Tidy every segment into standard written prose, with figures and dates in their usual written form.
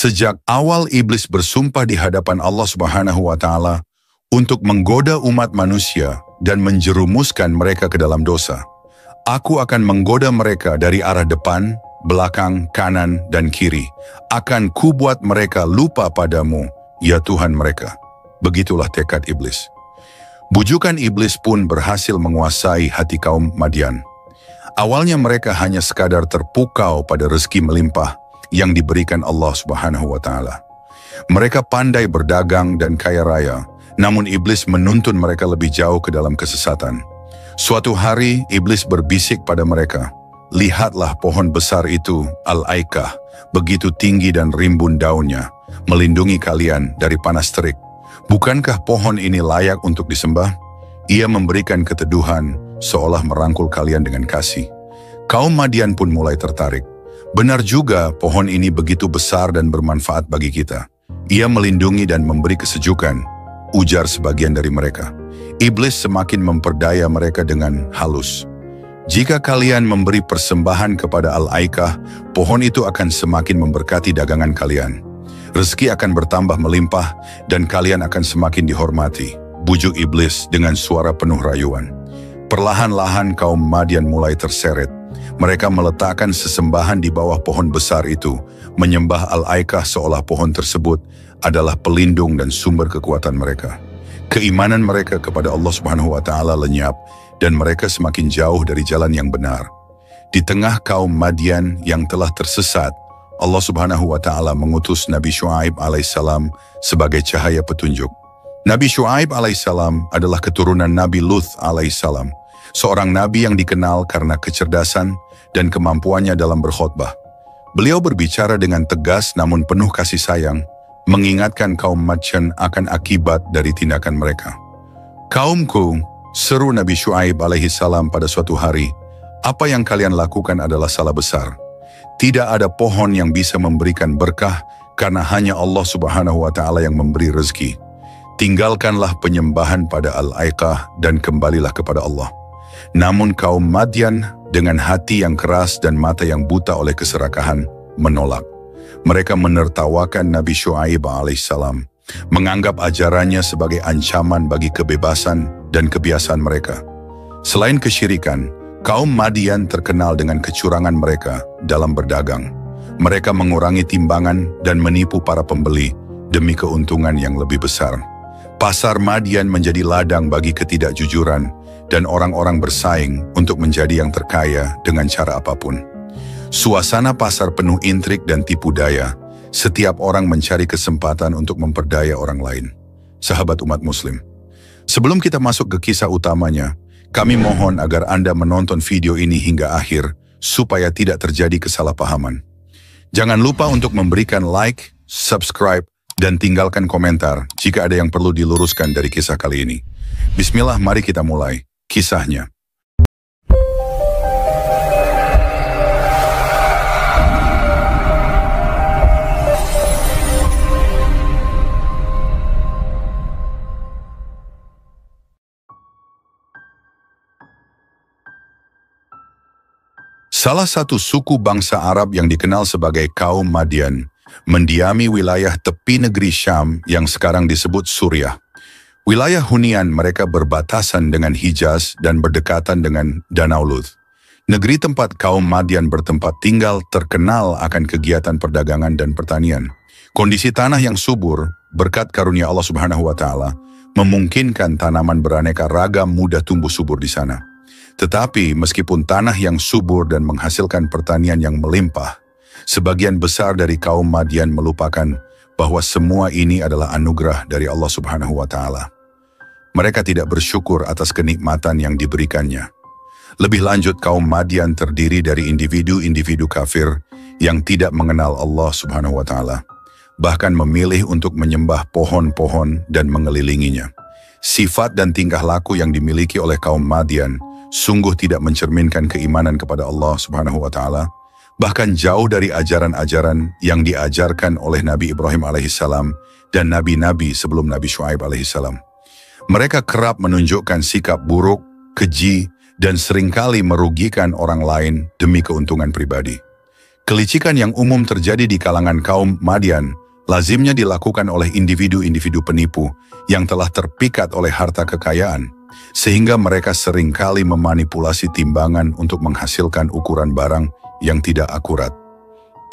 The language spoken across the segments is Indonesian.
Sejak awal iblis bersumpah di hadapan Allah Subhanahu wa Ta'ala untuk menggoda umat manusia dan menjerumuskan mereka ke dalam dosa. Aku akan menggoda mereka dari arah depan, belakang, kanan, dan kiri. Akan kubuat mereka lupa padamu, ya Tuhan mereka. Begitulah tekad iblis. Bujukan iblis pun berhasil menguasai hati kaum Madian. Awalnya mereka hanya sekadar terpukau pada rezeki melimpah yang diberikan Allah Subhanahu wa Ta'ala. Mereka pandai berdagang dan kaya raya, namun iblis menuntun mereka lebih jauh ke dalam kesesatan. Suatu hari, iblis berbisik pada mereka, "Lihatlah pohon besar itu, Al-Aikah, begitu tinggi dan rimbun daunnya, melindungi kalian dari panas terik. Bukankah pohon ini layak untuk disembah? Ia memberikan keteduhan, seolah merangkul kalian dengan kasih." Kaum Madian pun mulai tertarik. Benar juga, pohon ini begitu besar dan bermanfaat bagi kita. Ia melindungi dan memberi kesejukan, ujar sebagian dari mereka. Iblis semakin memperdaya mereka dengan halus. "Jika kalian memberi persembahan kepada Al-Aikah, pohon itu akan semakin memberkati dagangan kalian. Rezeki akan bertambah melimpah dan kalian akan semakin dihormati," bujuk iblis dengan suara penuh rayuan. Perlahan-lahan kaum Madian mulai terseret. Mereka meletakkan sesembahan di bawah pohon besar itu, menyembah Al-Aikah seolah pohon tersebut adalah pelindung dan sumber kekuatan mereka. Keimanan mereka kepada Allah Subhanahu wa Ta'ala lenyap dan mereka semakin jauh dari jalan yang benar. Di tengah kaum Madian yang telah tersesat, Allah Subhanahu wa Ta'ala mengutus Nabi Syuaib alaihissalam sebagai cahaya petunjuk. Nabi Syuaib alaihissalam adalah keturunan Nabi Luth alaihissalam, seorang nabi yang dikenal karena kecerdasan dan kemampuannya dalam berkhotbah. Beliau berbicara dengan tegas namun penuh kasih sayang, mengingatkan kaum Madian akan akibat dari tindakan mereka. "Kaumku," seru Nabi Syuaib alaihissalam pada suatu hari, "apa yang kalian lakukan adalah salah besar. Tidak ada pohon yang bisa memberikan berkah karena hanya Allah Subhanahu wa Ta'ala yang memberi rezeki. Tinggalkanlah penyembahan pada Al-Aikah dan kembalilah kepada Allah." Namun kaum Madian dengan hati yang keras dan mata yang buta oleh keserakahan menolak. Mereka menertawakan Nabi Syuaib alaihissalam, menganggap ajarannya sebagai ancaman bagi kebebasan dan kebiasaan mereka. Selain kesyirikan, kaum Madian terkenal dengan kecurangan mereka dalam berdagang. Mereka mengurangi timbangan dan menipu para pembeli demi keuntungan yang lebih besar. Pasar Madian menjadi ladang bagi ketidakjujuran dan orang-orang bersaing untuk menjadi yang terkaya dengan cara apapun. Suasana pasar penuh intrik dan tipu daya. Setiap orang mencari kesempatan untuk memperdaya orang lain. Sahabat umat muslim, sebelum kita masuk ke kisah utamanya, kami mohon agar Anda menonton video ini hingga akhir supaya tidak terjadi kesalahpahaman. Jangan lupa untuk memberikan like, subscribe, dan tinggalkan komentar jika ada yang perlu diluruskan dari kisah kali ini. Bismillah, mari kita mulai kisahnya. Salah satu suku bangsa Arab yang dikenal sebagai kaum Madian mendiami wilayah tepi negeri Syam yang sekarang disebut Suriah. Wilayah hunian mereka berbatasan dengan Hijaz dan berdekatan dengan Danau Luth. Negeri tempat kaum Madian bertempat tinggal terkenal akan kegiatan perdagangan dan pertanian. Kondisi tanah yang subur, berkat karunia Allah Subhanahu wa Ta'ala, memungkinkan tanaman beraneka ragam mudah tumbuh subur di sana. Tetapi meskipun tanah yang subur dan menghasilkan pertanian yang melimpah, sebagian besar dari kaum Madian melupakan bahwa semua ini adalah anugerah dari Allah Subhanahu wa Ta'ala. Mereka tidak bersyukur atas kenikmatan yang diberikannya. Lebih lanjut, kaum Madian terdiri dari individu-individu kafir yang tidak mengenal Allah Subhanahu wa Ta'ala, bahkan memilih untuk menyembah pohon-pohon dan mengelilinginya. Sifat dan tingkah laku yang dimiliki oleh kaum Madian sungguh tidak mencerminkan keimanan kepada Allah Subhanahu wa Ta'ala, bahkan jauh dari ajaran-ajaran yang diajarkan oleh Nabi Ibrahim alaihissalam dan nabi-nabi sebelum Nabi Syuaib alaihissalam. Mereka kerap menunjukkan sikap buruk, keji, dan seringkali merugikan orang lain demi keuntungan pribadi. Kelicikan yang umum terjadi di kalangan kaum Madian lazimnya dilakukan oleh individu-individu penipu yang telah terpikat oleh harta kekayaan, sehingga mereka seringkali memanipulasi timbangan untuk menghasilkan ukuran barang yang tidak akurat.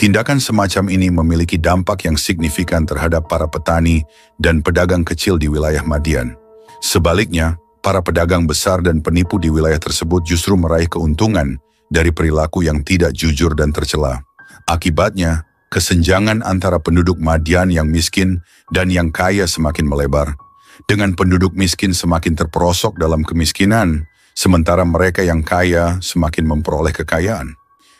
Tindakan semacam ini memiliki dampak yang signifikan terhadap para petani dan pedagang kecil di wilayah Madian. Sebaliknya, para pedagang besar dan penipu di wilayah tersebut justru meraih keuntungan dari perilaku yang tidak jujur dan tercela. Akibatnya, kesenjangan antara penduduk Madian yang miskin dan yang kaya semakin melebar, dengan penduduk miskin semakin terperosok dalam kemiskinan, sementara mereka yang kaya semakin memperoleh kekayaan.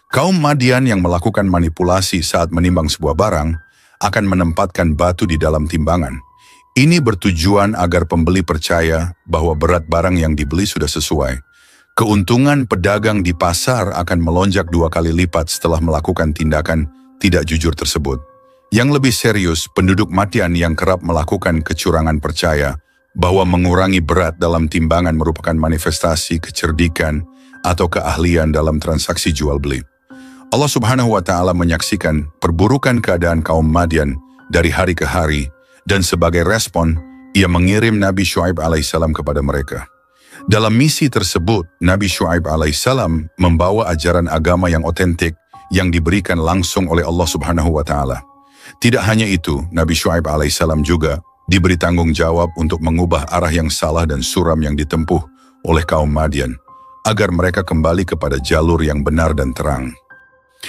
Kaum Madian yang melakukan manipulasi saat menimbang sebuah barang akan menempatkan batu di dalam timbangan. Ini bertujuan agar pembeli percaya bahwa berat barang yang dibeli sudah sesuai. Keuntungan pedagang di pasar akan melonjak 2 kali lipat setelah melakukan tindakan tidak jujur tersebut. Yang lebih serius, penduduk Madian yang kerap melakukan kecurangan percaya bahwa mengurangi berat dalam timbangan merupakan manifestasi kecerdikan atau keahlian dalam transaksi jual beli. Allah Subhanahu wa Ta'ala menyaksikan perburukan keadaan kaum Madian dari hari ke hari, dan sebagai respon, Ia mengirim Nabi Syuaib alaihissalam kepada mereka. Dalam misi tersebut, Nabi Syuaib alaihissalam membawa ajaran agama yang otentik yang diberikan langsung oleh Allah Subhanahu wa Ta'ala. Tidak hanya itu, Nabi Syuaib alaihissalam juga diberi tanggung jawab untuk mengubah arah yang salah dan suram yang ditempuh oleh kaum Madian, agar mereka kembali kepada jalur yang benar dan terang.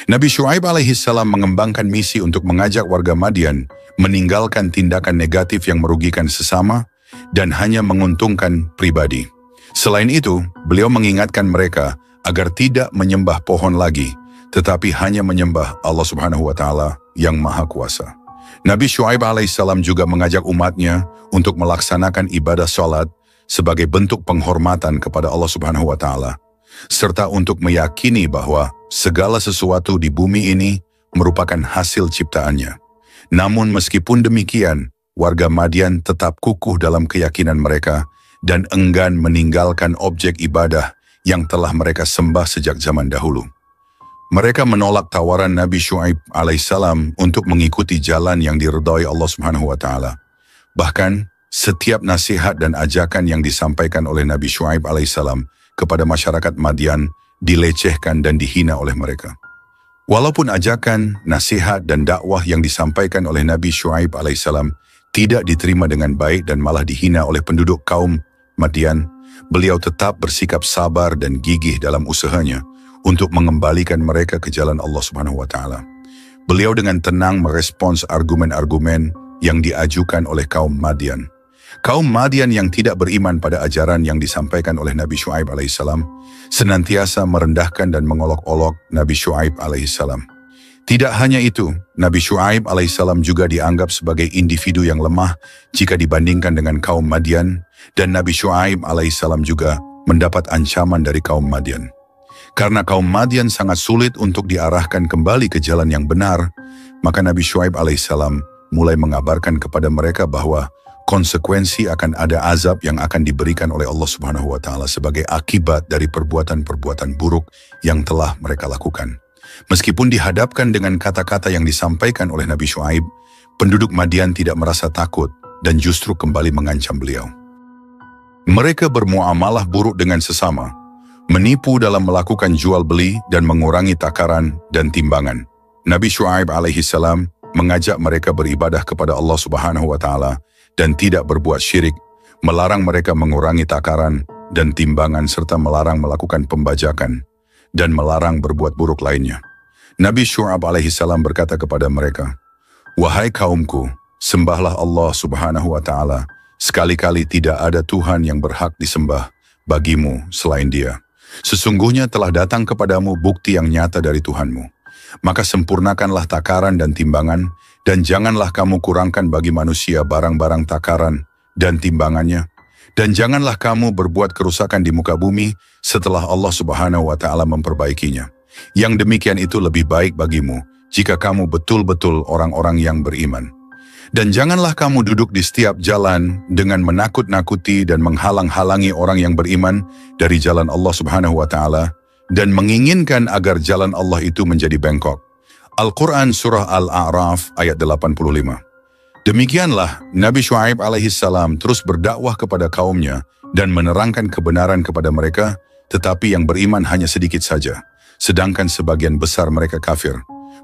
Nabi Syuaib alaihissalam mengembangkan misi untuk mengajak warga Madian meninggalkan tindakan negatif yang merugikan sesama dan hanya menguntungkan pribadi. Selain itu, beliau mengingatkan mereka agar tidak menyembah pohon lagi, tetapi hanya menyembah Allah Subhanahu wa Ta'ala yang Maha Kuasa. Nabi Syuaib alaihissalam juga mengajak umatnya untuk melaksanakan ibadah sholat sebagai bentuk penghormatan kepada Allah Subhanahu wa Ta'ala, serta untuk meyakini bahwa segala sesuatu di bumi ini merupakan hasil ciptaannya. Namun meskipun demikian, warga Madian tetap kukuh dalam keyakinan mereka dan enggan meninggalkan objek ibadah yang telah mereka sembah sejak zaman dahulu. Mereka menolak tawaran Nabi Syuaib alaihissalam untuk mengikuti jalan yang diridhai Allah Subhanahu wa Ta'ala. Bahkan, setiap nasihat dan ajakan yang disampaikan oleh Nabi Syuaib alaihissalam kepada masyarakat Madian dilecehkan dan dihina oleh mereka. Walaupun ajakan, nasihat, dan dakwah yang disampaikan oleh Nabi Syuaib alaihissalam tidak diterima dengan baik dan malah dihina oleh penduduk kaum Madian, beliau tetap bersikap sabar dan gigih dalam usahanya untuk mengembalikan mereka ke jalan Allah Subhanahu wa Ta'ala. Beliau dengan tenang merespons argumen-argumen yang diajukan oleh kaum Madian. Kaum Madian yang tidak beriman pada ajaran yang disampaikan oleh Nabi Syuaib alaihissalam senantiasa merendahkan dan mengolok-olok Nabi Syuaib alaihissalam. Tidak hanya itu, Nabi Syuaib alaihissalam juga dianggap sebagai individu yang lemah jika dibandingkan dengan kaum Madian, dan Nabi Syuaib alaihissalam juga mendapat ancaman dari kaum Madian. Karena kaum Madian sangat sulit untuk diarahkan kembali ke jalan yang benar, maka Nabi Syuaib alaihissalam mulai mengabarkan kepada mereka bahwa konsekuensi akan ada azab yang akan diberikan oleh Allah Subhanahu wa Ta'ala sebagai akibat dari perbuatan-perbuatan buruk yang telah mereka lakukan. Meskipun dihadapkan dengan kata-kata yang disampaikan oleh Nabi Syuaib, penduduk Madian tidak merasa takut dan justru kembali mengancam beliau. Mereka bermuamalah buruk dengan sesama, menipu dalam melakukan jual beli dan mengurangi takaran dan timbangan. Nabi Syuaib alaihissalam mengajak mereka beribadah kepada Allah Subhanahu wa Ta'ala dan tidak berbuat syirik, melarang mereka mengurangi takaran dan timbangan serta melarang melakukan pembajakan dan melarang berbuat buruk lainnya. Nabi Syuaib alaihissalam berkata kepada mereka, "Wahai kaumku, sembahlah Allah Subhanahu wa Ta'ala. Sekali-kali tidak ada Tuhan yang berhak disembah bagimu selain Dia. Sesungguhnya telah datang kepadamu bukti yang nyata dari Tuhanmu. Maka sempurnakanlah takaran dan timbangan, dan janganlah kamu kurangkan bagi manusia barang-barang takaran dan timbangannya. Dan janganlah kamu berbuat kerusakan di muka bumi setelah Allah Subhanahu wa Ta'ala memperbaikinya. Yang demikian itu lebih baik bagimu jika kamu betul-betul orang-orang yang beriman. Dan janganlah kamu duduk di setiap jalan dengan menakut-nakuti dan menghalang-halangi orang yang beriman dari jalan Allah Subhanahu wa Ta'ala dan menginginkan agar jalan Allah itu menjadi bengkok. Al-Quran Surah Al-A'raf ayat 85. Demikianlah Nabi Syuaib alaihissalam terus berdakwah kepada kaumnya dan menerangkan kebenaran kepada mereka, tetapi yang beriman hanya sedikit saja, sedangkan sebagian besar mereka kafir.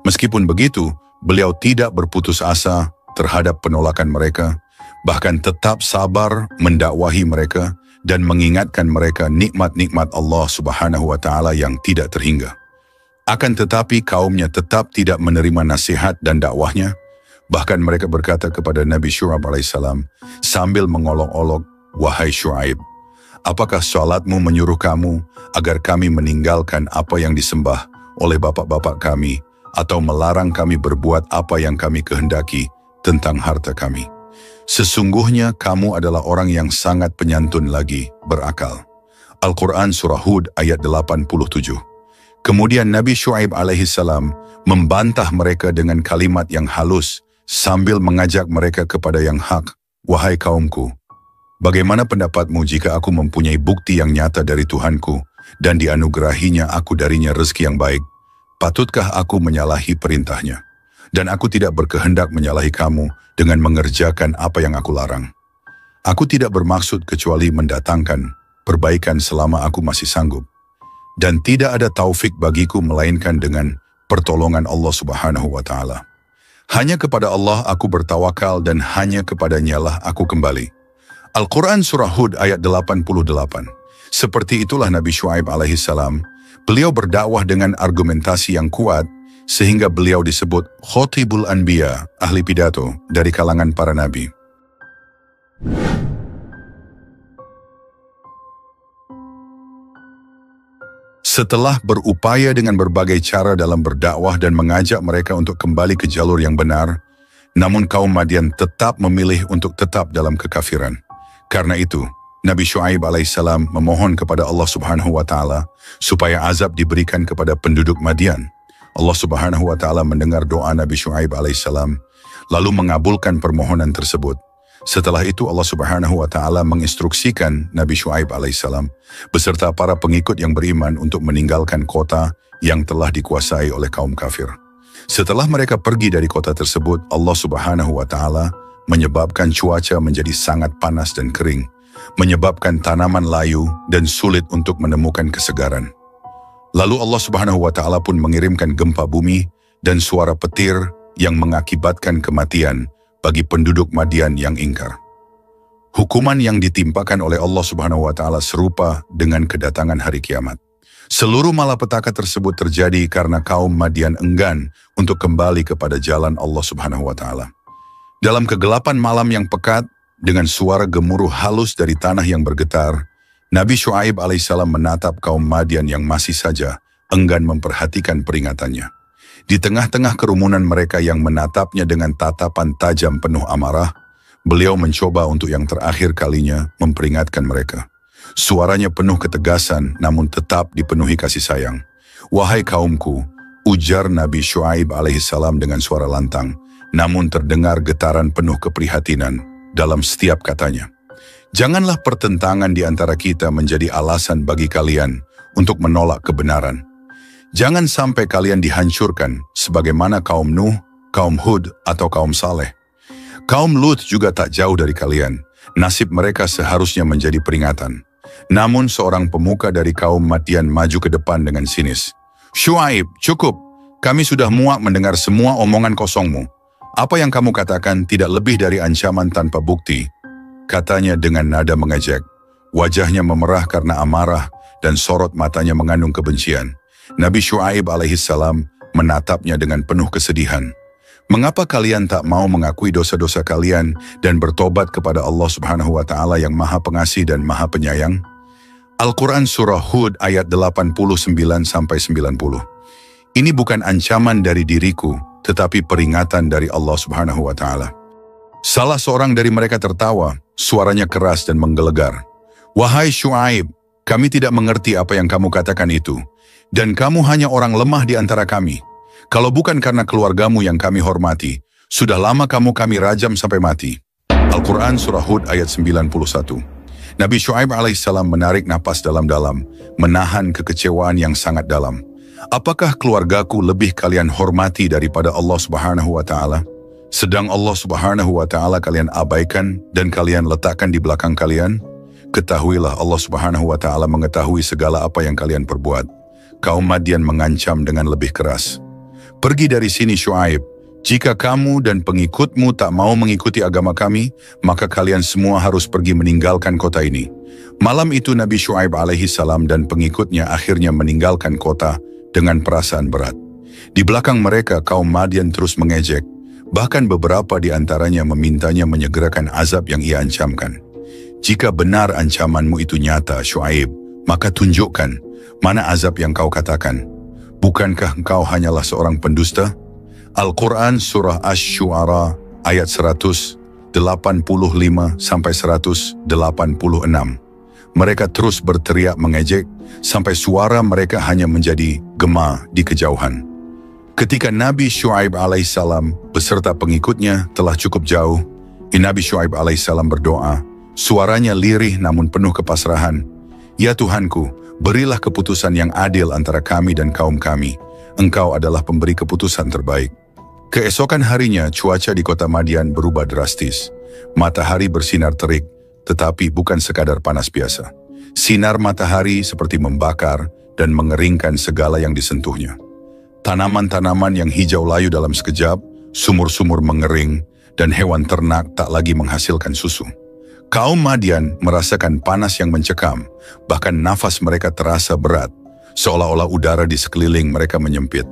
Meskipun begitu, beliau tidak berputus asa terhadap penolakan mereka, bahkan tetap sabar mendakwahi mereka dan mengingatkan mereka nikmat-nikmat Allah Subhanahu wa Ta'ala yang tidak terhingga. Akan tetapi kaumnya tetap tidak menerima nasihat dan dakwahnya. Bahkan mereka berkata kepada Nabi Syuaib alaihissalam sambil mengolok-olok, "Wahai Syuaib, apakah salatmu menyuruh kamu agar kami meninggalkan apa yang disembah oleh bapak-bapak kami atau melarang kami berbuat apa yang kami kehendaki tentang harta kami? Sesungguhnya kamu adalah orang yang sangat penyantun lagi berakal." Al-Quran Surah Hud ayat 87. Kemudian Nabi Syuaib alaihissalam membantah mereka dengan kalimat yang halus sambil mengajak mereka kepada yang hak. "Wahai kaumku, bagaimana pendapatmu jika aku mempunyai bukti yang nyata dari Tuhanku dan dianugerahinya aku darinya rezeki yang baik? Patutkah aku menyalahi perintahnya? Dan aku tidak berkehendak menyalahi kamu dengan mengerjakan apa yang aku larang. Aku tidak bermaksud kecuali mendatangkan perbaikan selama aku masih sanggup. Dan tidak ada taufik bagiku melainkan dengan pertolongan Allah Subhanahu wa Ta'ala. Hanya kepada Allah aku bertawakal dan hanya kepadanya aku kembali." Al-Quran Surah Hud ayat 88. Seperti itulah Nabi Syuaib alaihissalam. Beliau berdakwah dengan argumentasi yang kuat sehingga beliau disebut Khotibul Anbiya, ahli pidato dari kalangan para nabi. Setelah berupaya dengan berbagai cara dalam berdakwah dan mengajak mereka untuk kembali ke jalur yang benar, namun kaum Madian tetap memilih untuk tetap dalam kekafiran. Karena itu, Nabi Syuaib alaihissalam memohon kepada Allah Subhanahu wa Ta'ala supaya azab diberikan kepada penduduk Madian. Allah Subhanahu wa Ta'ala mendengar doa Nabi Syuaib alaihissalam, lalu mengabulkan permohonan tersebut. Setelah itu Allah Subhanahu wa Ta'ala menginstruksikan Nabi Syuaib alaihissalam beserta para pengikut yang beriman untuk meninggalkan kota yang telah dikuasai oleh kaum kafir. Setelah mereka pergi dari kota tersebut, Allah Subhanahu wa Ta'ala menyebabkan cuaca menjadi sangat panas dan kering, menyebabkan tanaman layu dan sulit untuk menemukan kesegaran. Lalu Allah Subhanahu wa Ta'ala pun mengirimkan gempa bumi dan suara petir yang mengakibatkan kematian bagi penduduk Madian yang ingkar. Hukuman yang ditimpakan oleh Allah Subhanahu wa Ta'ala serupa dengan kedatangan hari kiamat. Seluruh malapetaka tersebut terjadi karena kaum Madian enggan untuk kembali kepada jalan Allah Subhanahu wa Ta'ala. Dalam kegelapan malam yang pekat, dengan suara gemuruh halus dari tanah yang bergetar, Nabi Syuaib alaihissalam menatap kaum Madian yang masih saja enggan memperhatikan peringatannya. Di tengah-tengah kerumunan mereka yang menatapnya dengan tatapan tajam penuh amarah, beliau mencoba untuk yang terakhir kalinya memperingatkan mereka. Suaranya penuh ketegasan namun tetap dipenuhi kasih sayang. "Wahai kaumku," ujar Nabi Syuaib alaihissalam dengan suara lantang, namun terdengar getaran penuh keprihatinan dalam setiap katanya. "Janganlah pertentangan di antara kita menjadi alasan bagi kalian untuk menolak kebenaran. Jangan sampai kalian dihancurkan sebagaimana kaum Nuh, kaum Hud, atau kaum Saleh. Kaum Lut juga tak jauh dari kalian. Nasib mereka seharusnya menjadi peringatan." Namun seorang pemuka dari kaum Madian maju ke depan dengan sinis. "Syuaib, cukup. Kami sudah muak mendengar semua omongan kosongmu. Apa yang kamu katakan tidak lebih dari ancaman tanpa bukti," katanya dengan nada mengejek. Wajahnya memerah karena amarah dan sorot matanya mengandung kebencian. Nabi Syuaib alaihissalam menatapnya dengan penuh kesedihan. "Mengapa kalian tak mau mengakui dosa-dosa kalian dan bertobat kepada Allah Subhanahu wa Ta'ala yang Maha Pengasih dan Maha Penyayang?" Al-Quran Surah Hud ayat 89-90. "Ini bukan ancaman dari diriku, tetapi peringatan dari Allah Subhanahu wa Ta'ala." Salah seorang dari mereka tertawa, suaranya keras dan menggelegar. "Wahai Syuaib, kami tidak mengerti apa yang kamu katakan itu. Dan kamu hanya orang lemah di antara kami. Kalau bukan karena keluargamu yang kami hormati, sudah lama kami rajam sampai mati." Al-Quran Surah Hud ayat 91. Nabi Syuaib alaihissalam menarik napas dalam-dalam, menahan kekecewaan yang sangat dalam. Apakah keluargaku lebih kalian hormati daripada Allah Subhanahu wa Ta'ala? Sedang Allah Subhanahu wa Ta'ala kalian abaikan dan kalian letakkan di belakang kalian? Ketahuilah Allah Subhanahu wa Ta'ala mengetahui segala apa yang kalian perbuat. Kaum Madian mengancam dengan lebih keras. Pergi dari sini Syuaib. Jika kamu dan pengikutmu tak mau mengikuti agama kami, maka kalian semua harus pergi meninggalkan kota ini. Malam itu Nabi Syuaib alaihi salam dan pengikutnya akhirnya meninggalkan kota dengan perasaan berat. Di belakang mereka kaum Madian terus mengejek, bahkan beberapa di antaranya memintanya menyegerakan azab yang ia ancamkan. Jika benar ancamanmu itu nyata Syuaib, maka tunjukkan mana azab yang kau katakan. Bukankah engkau hanyalah seorang pendusta? Al-Quran Surah Asy-Syu'ara ayat 185-186. Mereka terus berteriak mengejek sampai suara mereka hanya menjadi gema di kejauhan. Ketika Nabi Syuaib alaihissalam beserta pengikutnya telah cukup jauh, Nabi Syuaib alaihissalam berdoa, suaranya lirih namun penuh kepasrahan. Ya Tuhanku, berilah keputusan yang adil antara kami dan kaum kami. Engkau adalah pemberi keputusan terbaik. Keesokan harinya cuaca di kota Madian berubah drastis. Matahari bersinar terik, tetapi bukan sekadar panas biasa. Sinar matahari seperti membakar dan mengeringkan segala yang disentuhnya. Tanaman-tanaman yang hijau layu dalam sekejap, sumur-sumur mengering, dan hewan ternak tak lagi menghasilkan susu. Kaum Madian merasakan panas yang mencekam, bahkan nafas mereka terasa berat, seolah-olah udara di sekeliling mereka menyempit.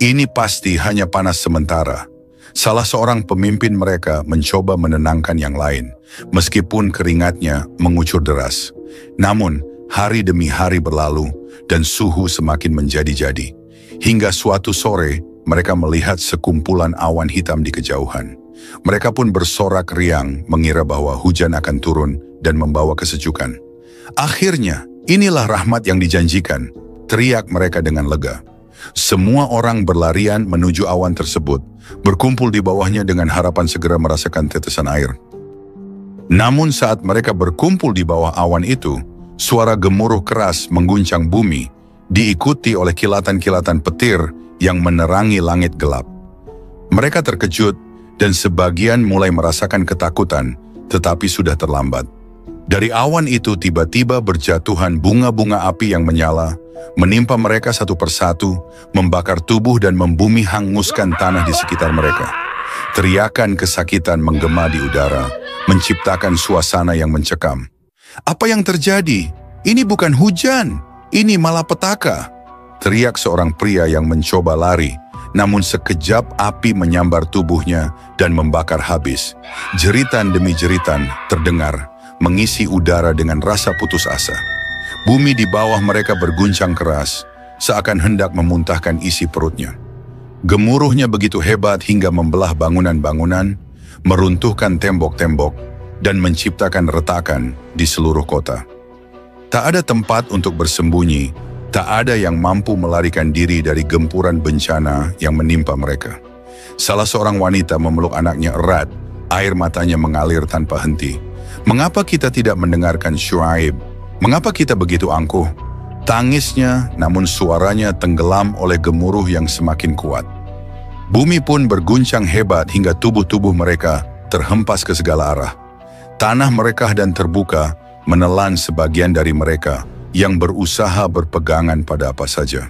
Ini pasti hanya panas sementara. Salah seorang pemimpin mereka mencoba menenangkan yang lain, meskipun keringatnya mengucur deras. Namun, hari demi hari berlalu dan suhu semakin menjadi-jadi. Hingga suatu sore, mereka melihat sekumpulan awan hitam di kejauhan. Mereka pun bersorak riang mengira bahwa hujan akan turun dan membawa kesejukan. Akhirnya, inilah rahmat yang dijanjikan, teriak mereka dengan lega. Semua orang berlarian menuju awan tersebut, berkumpul di bawahnya dengan harapan segera merasakan tetesan air. Namun saat mereka berkumpul di bawah awan itu, suara gemuruh keras mengguncang bumi, diikuti oleh kilatan-kilatan petir yang menerangi langit gelap. Mereka terkejut dan sebagian mulai merasakan ketakutan, tetapi sudah terlambat. Dari awan itu tiba-tiba berjatuhan bunga-bunga api yang menyala, menimpa mereka satu persatu, membakar tubuh dan membumi hanguskan tanah di sekitar mereka. Teriakan kesakitan menggema di udara, menciptakan suasana yang mencekam. Apa yang terjadi? Ini bukan hujan, ini malapetaka. Teriak seorang pria yang mencoba lari, namun sekejap api menyambar tubuhnya dan membakar habis. Jeritan demi jeritan terdengar, mengisi udara dengan rasa putus asa. Bumi di bawah mereka berguncang keras, seakan hendak memuntahkan isi perutnya. Gemuruhnya begitu hebat hingga membelah bangunan-bangunan, meruntuhkan tembok-tembok, dan menciptakan retakan di seluruh kota. Tak ada tempat untuk bersembunyi, tak ada yang mampu melarikan diri dari gempuran bencana yang menimpa mereka. Salah seorang wanita memeluk anaknya erat, air matanya mengalir tanpa henti. Mengapa kita tidak mendengarkan Syuaib? Mengapa kita begitu angkuh? Tangisnya, namun suaranya tenggelam oleh gemuruh yang semakin kuat. Bumi pun berguncang hebat hingga tubuh-tubuh mereka terhempas ke segala arah. Tanah merekah dan terbuka menelan sebagian dari mereka yang berusaha berpegangan pada apa saja.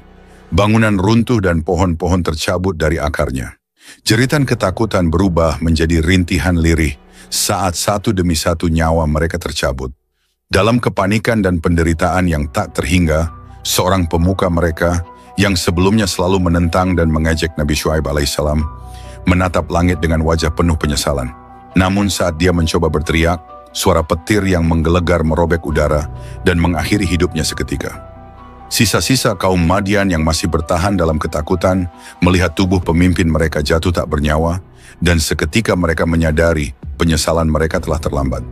Bangunan runtuh dan pohon-pohon tercabut dari akarnya. Jeritan ketakutan berubah menjadi rintihan lirih saat satu demi satu nyawa mereka tercabut. Dalam kepanikan dan penderitaan yang tak terhingga, seorang pemuka mereka yang sebelumnya selalu menentang dan mengejek Nabi Syuaib alaihissalam menatap langit dengan wajah penuh penyesalan. Namun saat dia mencoba berteriak, suara petir yang menggelegar merobek udara dan mengakhiri hidupnya seketika. Sisa-sisa kaum Madian yang masih bertahan dalam ketakutan melihat tubuh pemimpin mereka jatuh tak bernyawa, dan seketika mereka menyadari penyesalan mereka telah terlambat.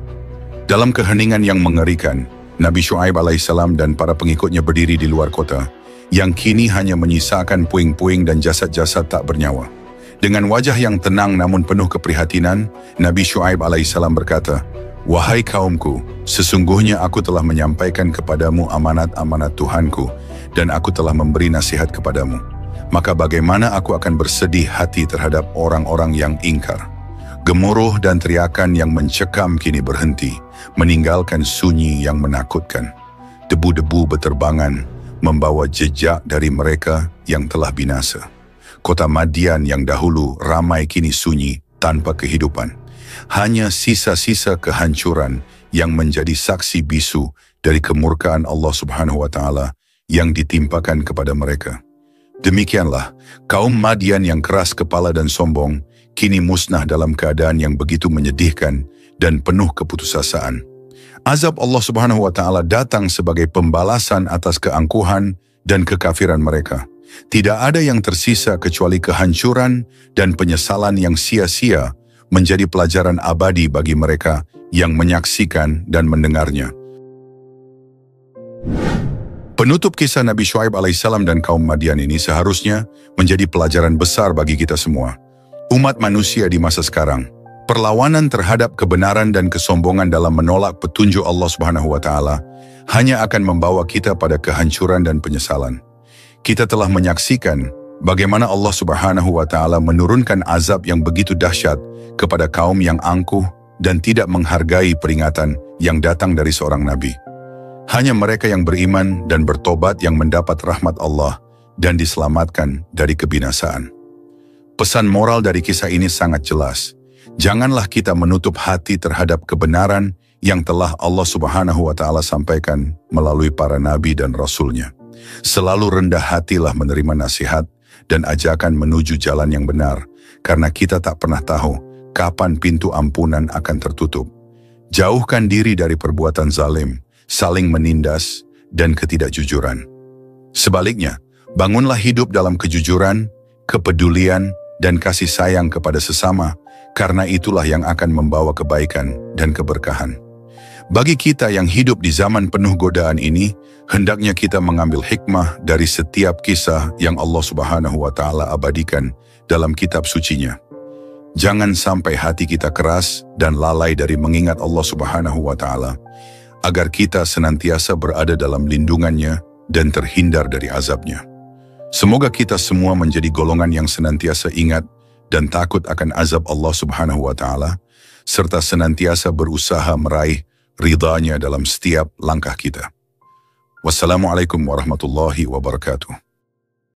Dalam keheningan yang mengerikan, Nabi Syuaib alaihissalam dan para pengikutnya berdiri di luar kota, yang kini hanya menyisakan puing-puing dan jasad-jasad tak bernyawa. Dengan wajah yang tenang namun penuh keprihatinan, Nabi Syuaib alaihissalam berkata, "Wahai kaumku, sesungguhnya aku telah menyampaikan kepadamu amanat-amanat Tuhanku, dan aku telah memberi nasihat kepadamu. Maka bagaimana aku akan bersedih hati terhadap orang-orang yang ingkar. Gemuruh dan teriakan yang mencekam kini berhenti, meninggalkan sunyi yang menakutkan. Debu-debu beterbangan, membawa jejak dari mereka yang telah binasa. Kota Madian yang dahulu ramai kini sunyi tanpa kehidupan. Hanya sisa-sisa kehancuran yang menjadi saksi bisu dari kemurkaan Allah Subhanahu wa Ta'ala yang ditimpakan kepada mereka. Demikianlah, kaum Madian yang keras kepala dan sombong, kini musnah dalam keadaan yang begitu menyedihkan dan penuh keputusasaan. Azab Allah Subhanahu wa Ta'ala datang sebagai pembalasan atas keangkuhan dan kekafiran mereka. Tidak ada yang tersisa kecuali kehancuran dan penyesalan yang sia-sia menjadi pelajaran abadi bagi mereka yang menyaksikan dan mendengarnya. Penutup kisah Nabi Syuaib alaihissalam dan kaum Madian ini seharusnya menjadi pelajaran besar bagi kita semua. Umat manusia di masa sekarang, perlawanan terhadap kebenaran dan kesombongan dalam menolak petunjuk Allah Subhanahu wa Ta'ala hanya akan membawa kita pada kehancuran dan penyesalan. Kita telah menyaksikan bagaimana Allah Subhanahu wa Ta'ala menurunkan azab yang begitu dahsyat kepada kaum yang angkuh dan tidak menghargai peringatan yang datang dari seorang nabi. Hanya mereka yang beriman dan bertobat yang mendapat rahmat Allah dan diselamatkan dari kebinasaan. Pesan moral dari kisah ini sangat jelas. Janganlah kita menutup hati terhadap kebenaran yang telah Allah Subhanahu wa Ta'ala sampaikan melalui para nabi dan rasulnya. Selalu rendah hatilah menerima nasihat dan ajakan menuju jalan yang benar, karena kita tak pernah tahu kapan pintu ampunan akan tertutup. Jauhkan diri dari perbuatan zalim, saling menindas, dan ketidakjujuran. Sebaliknya, bangunlah hidup dalam kejujuran, kepedulian, dan kasih sayang kepada sesama, karena itulah yang akan membawa kebaikan dan keberkahan. Bagi kita yang hidup di zaman penuh godaan ini, hendaknya kita mengambil hikmah dari setiap kisah yang Allah Subhanahu wa Ta'ala abadikan dalam kitab sucinya. Jangan sampai hati kita keras dan lalai dari mengingat Allah Subhanahu wa Ta'ala, agar kita senantiasa berada dalam lindungannya dan terhindar dari azabnya. Semoga kita semua menjadi golongan yang senantiasa ingat dan takut akan azab Allah Subhanahu wa Ta'ala, serta senantiasa berusaha meraih ridhanya dalam setiap langkah kita. Wassalamualaikum warahmatullahi wabarakatuh.